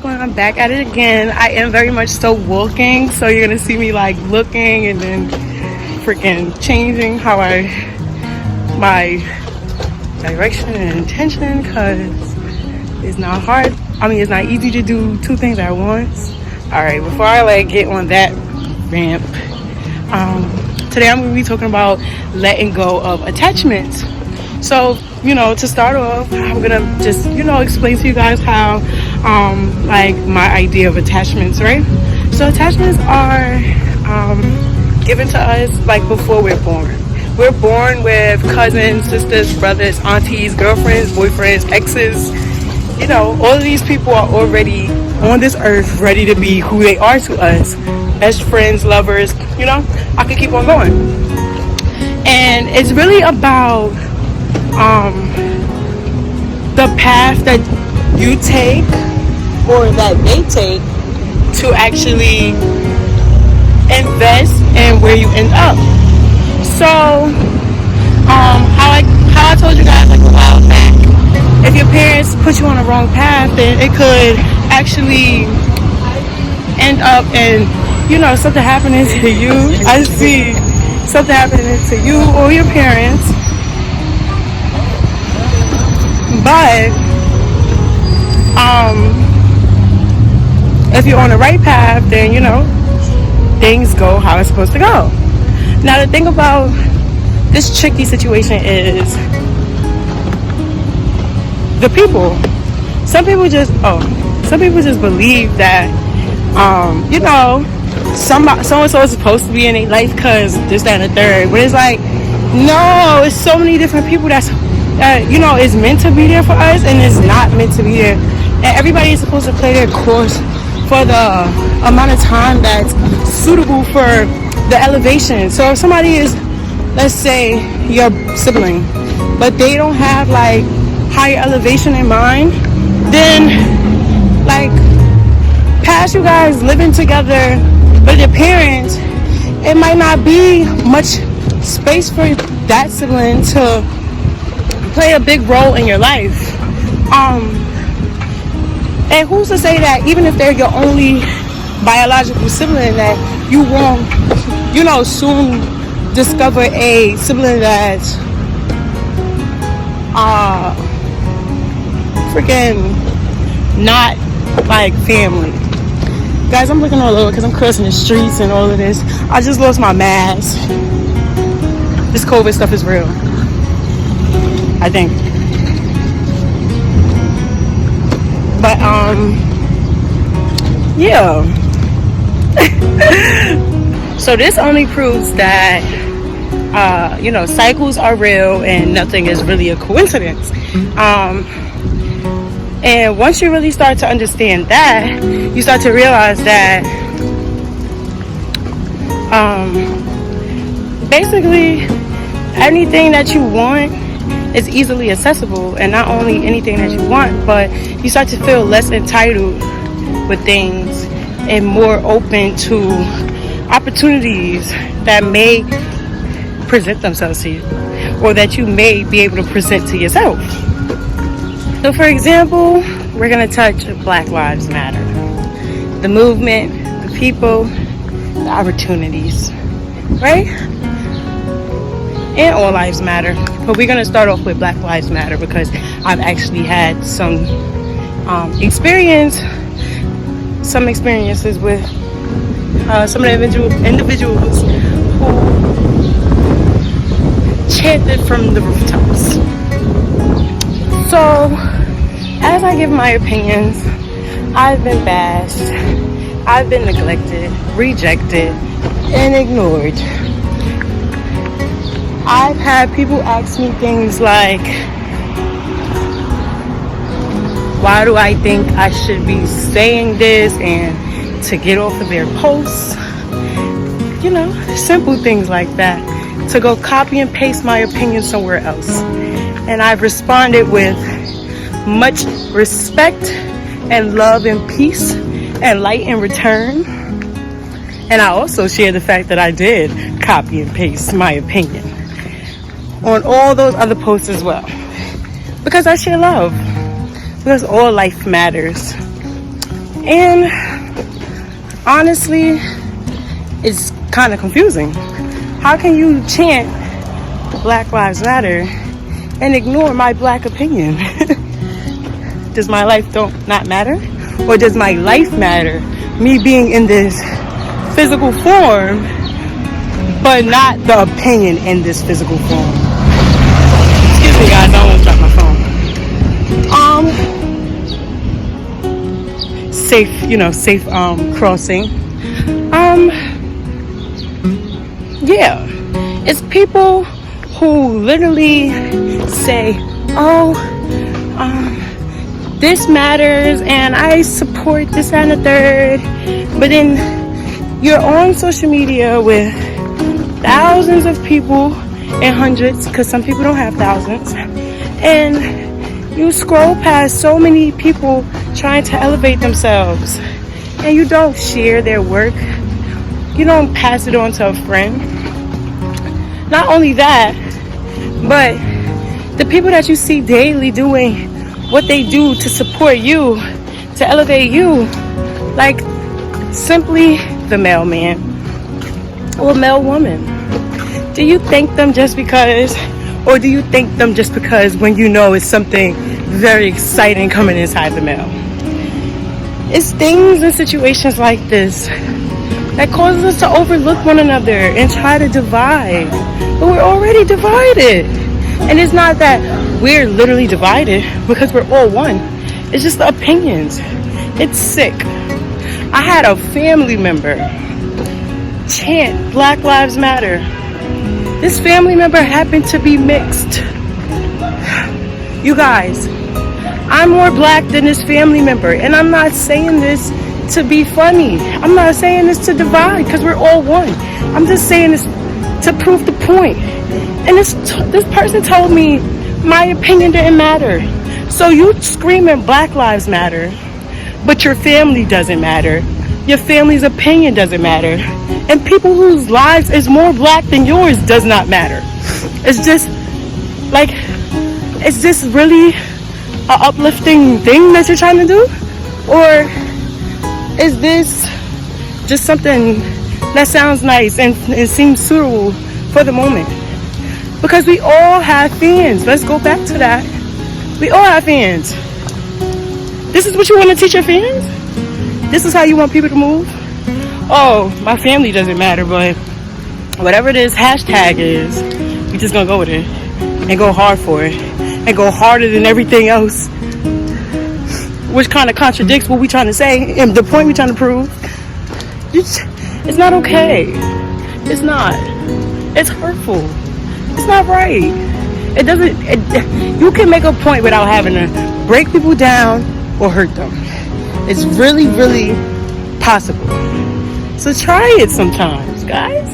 Bklyn. I'm back at it again. I am very much still walking, so you're gonna see me like looking and then freaking changing my direction and intention, because it's not hard. I mean, it's not easy to do two things at once. All right, before I like get on that ramp, today I'm gonna be talking about letting go of attachments. So, to start off, I'm gonna just, explain to you guys how, like my idea of attachments, right? So attachments are given to us like before we're born. We're born with cousins, sisters, brothers, aunties, girlfriends, boyfriends, exes. All of these people are already on this earth ready to be who they are to us. Best friends, lovers, I could keep on going. And it's really about the path that you take or that they take to actually invest in where you end up. So how I told you guys like a while back, if your parents put you on the wrong path, then it could actually end up in something happening to you. I see something happening to you or your parents. But if you're on the right path, then things go how it's supposed to go. Now the thing about this tricky situation is the people. Some people just believe that so-and-so is supposed to be in their life because this, that, and the third. But it's like, no, it's so many different people that is meant to be there for us and is not meant to be there. And everybody is supposed to play their course for the amount of time that's suitable for the elevation. So if somebody is, let's say, your sibling, but they don't have like higher elevation in mind, then like past you guys living together with your parents, it might not be much space for that sibling to play a big role in your life. And who's to say that even if they're your only biological sibling, that you won't soon discover a sibling that's freaking not like family. Guys, I'm looking all over because I'm crossing the streets and all of this. I just lost my mask. This COVID stuff is real, I think. But yeah. So this only proves that cycles are real and nothing is really a coincidence. And once you really start to understand that, you start to realize that basically anything that you want is easily accessible. And not only anything that you want, but you start to feel less entitled with things and more open to opportunities that may present themselves to you, or that you may be able to present to yourself. So for example, we're going to touch Black Lives Matter. The movement, the people, the opportunities, right? And all lives matter. But we're going to start off with Black Lives Matter because I've actually had some experiences with some of the individuals who chanted from the rooftops. So, as I give my opinions, I've been bashed, I've been neglected, rejected, and ignored. I've had people ask me things like, why do I think I should be saying this, and to get off of their posts, simple things like that, to go copy and paste my opinion somewhere else. And I've responded with much respect and love and peace and light in return. And I also share the fact that I did copy and paste my opinion on all those other posts as well, because I share love, because all life matters. And honestly, it's kind of confusing. How can you chant Black Lives Matter and ignore my black opinion? Does my life not matter? Or does my life matter? Me being in this physical form, but not the opinion in this physical form. Excuse me, guys, I almost dropped my phone. Safe crossing. Yeah, it's people who literally say, oh, this matters and I support this and the third, but then you're on social media with thousands of people and hundreds, because some people don't have thousands, and you scroll past so many people trying to elevate themselves, and you don't share their work, you don't pass it on to a friend. Not only that, but the people that you see daily doing what they do to support you, to elevate you, like simply the mailman or male woman. Do you thank them just because, or do you thank them just because when you know it's something very exciting coming inside the mail? It's things and situations like this that causes us to overlook one another and try to divide. But we're already divided. And it's not that we're literally divided, because we're all one. It's just the opinions. It's sick. I had a family member chant Black Lives Matter. This family member happened to be mixed. You guys, I'm more black than this family member, and I'm not saying this to be funny. I'm not saying this to divide, because we're all one. I'm just saying this to prove the point. And this person told me my opinion didn't matter. So you screaming Black Lives Matter, but your family doesn't matter. Your family's opinion doesn't matter. And people whose lives is more black than yours does not matter. It's just like, is this really an uplifting thing that you're trying to do? Or is this just something that sounds nice and it seems suitable for the moment? Because we all have fans. Let's go back to that. We all have fans. This is what you want to teach your fans? This is how you want people to move? Oh, my family doesn't matter, but whatever this hashtag is, we just gonna go with it and go hard for it and go harder than everything else, which kind of contradicts what we're trying to say and the point we're trying to prove. It's not okay. It's not. It's hurtful. It's not right. It doesn't. You can make a point without having to break people down or hurt them. It's really, really possible. So try it sometimes, guys.